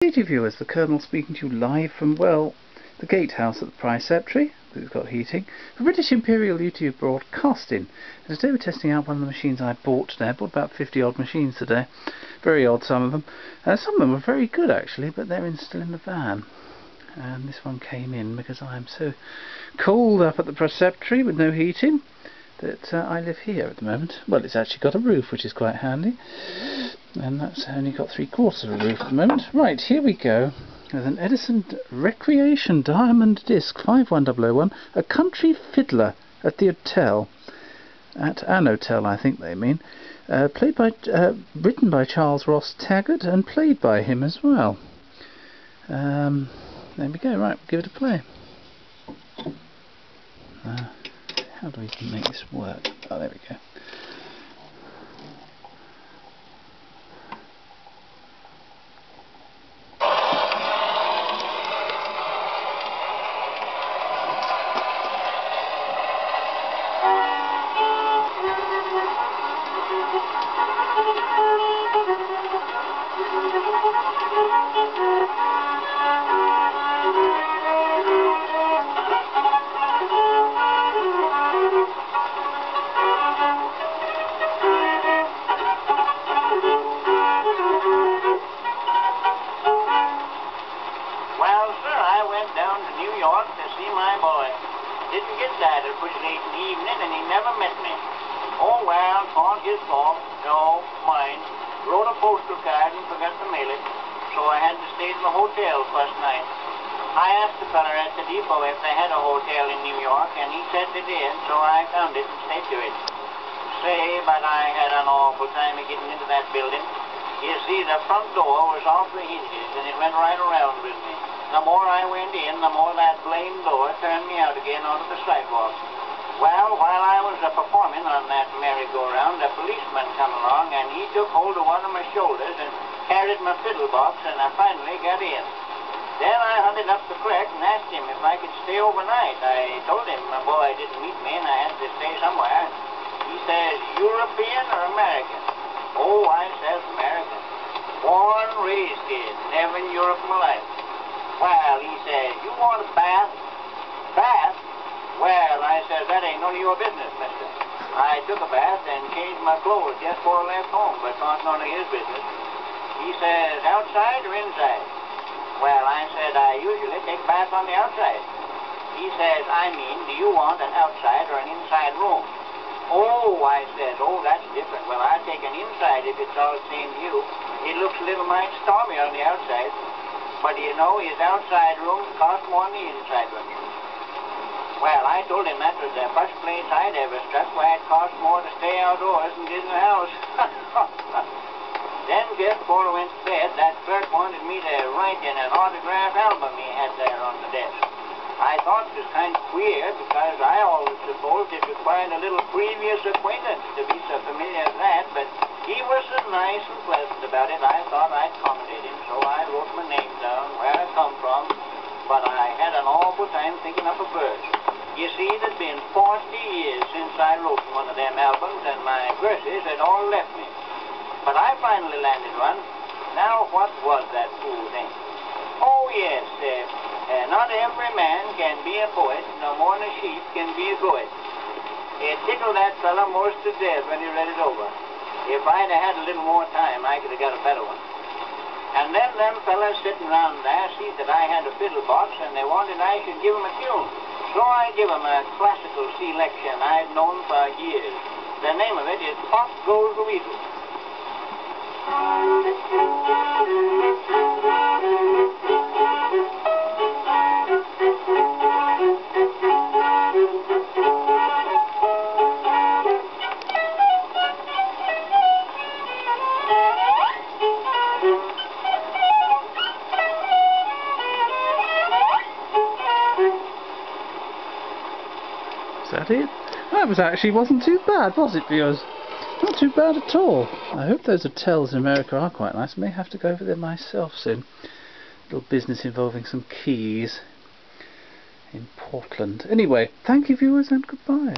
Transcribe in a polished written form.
Dear viewers, the Colonel speaking to you live from, well, the gatehouse at the Preceptory. We've got heating. For British Imperial YouTube Broadcasting. And today we're testing out one of the machines I bought today. I bought about 50 odd machines today. Very odd, some of them. Some of them were very good actually, but they're still in the van. And this one came in because I'm so cold up at the Preceptory with no heating that I live here at the moment. Well, it's actually got a roof, which is quite handy. And that's only got 3/4 of a roof at the moment. Right, here we go. With an Edison Recreation Diamond Disc 51001, a country fiddler at the hotel. At an hotel, I think they mean. Written by Charles Ross Taggart and played by him as well. There we go. Right, we'll give it a play. How do we make this work? Oh, there we go. To see my boy. Didn't get that at pretty late in the evening, and he never met me. Oh well, not his fault. No, mine. Wrote a postal card and forgot to mail it, so I had to stay in the hotel first night. I asked the fella at the depot if they had a hotel in New York, and he said they did, so I found it and stayed to it. Say, but I had an awful time of getting into that building. You see, the front door was off the hinges, and it went right around with me. The more I went in, the more that blamed door turned me out again onto the sidewalk. Well, while I was performing on that merry-go-round, a policeman come along, and he took hold of one of my shoulders and carried my fiddle box, and I finally got in. Then I hunted up the clerk and asked him if I could stay overnight. I told him my boy didn't meet me and I had to stay somewhere. He says, European or American? Oh, I says American. Born, raised here, never in Europe in my life. Well, he said, you want a bath? Bath? Well, I said, that ain't none of your business, mister. I took a bath and changed my clothes just before I left home, but not none of his business. He says, outside or inside? Well, I said, I usually take a bath on the outside. He says, I mean, do you want an outside or an inside room? Oh, I said, oh, that's different. Well, I'll take an inside if it's all the same to you. It looks a little mighty stormy on the outside. But you know, his outside rooms cost more than the inside rooms. Well, I told him that was the first place I'd ever struck where it cost more to stay outdoors than it did in the house. Then just before I went to bed, that clerk wanted me to write in an autograph album he had there on the desk. I thought it was kind of queer because I always supposed it required a little previous acquaintance to be so familiar as that, but he was so nice and pleasant about it, I thought I'd accommodate him, so I wrote my name down, where I come from, but I had an awful time thinking up a verse. You see, it had been 40 years since I wrote one of them albums, and my verses had all left me. But I finally landed one. Now, what was that fool thing? Oh, yes, not every man can be a poet, no more than a sheep can be a goat. It tickled that fella most to death when he read it over. If I'd have had a little more time, I could have got a better one. And then them fellas sitting around there see that I had a fiddle box, and they wanted I should give them a tune. So I give them a classical selection I've known for years. The name of it is Pop Goes the Weasel. Is that it? That actually wasn't too bad, was it, viewers? Not too bad at all. I hope those hotels in America are quite nice. I may have to go over there myself soon. A little business involving some keys in Portland. Anyway, thank you, viewers, and goodbye.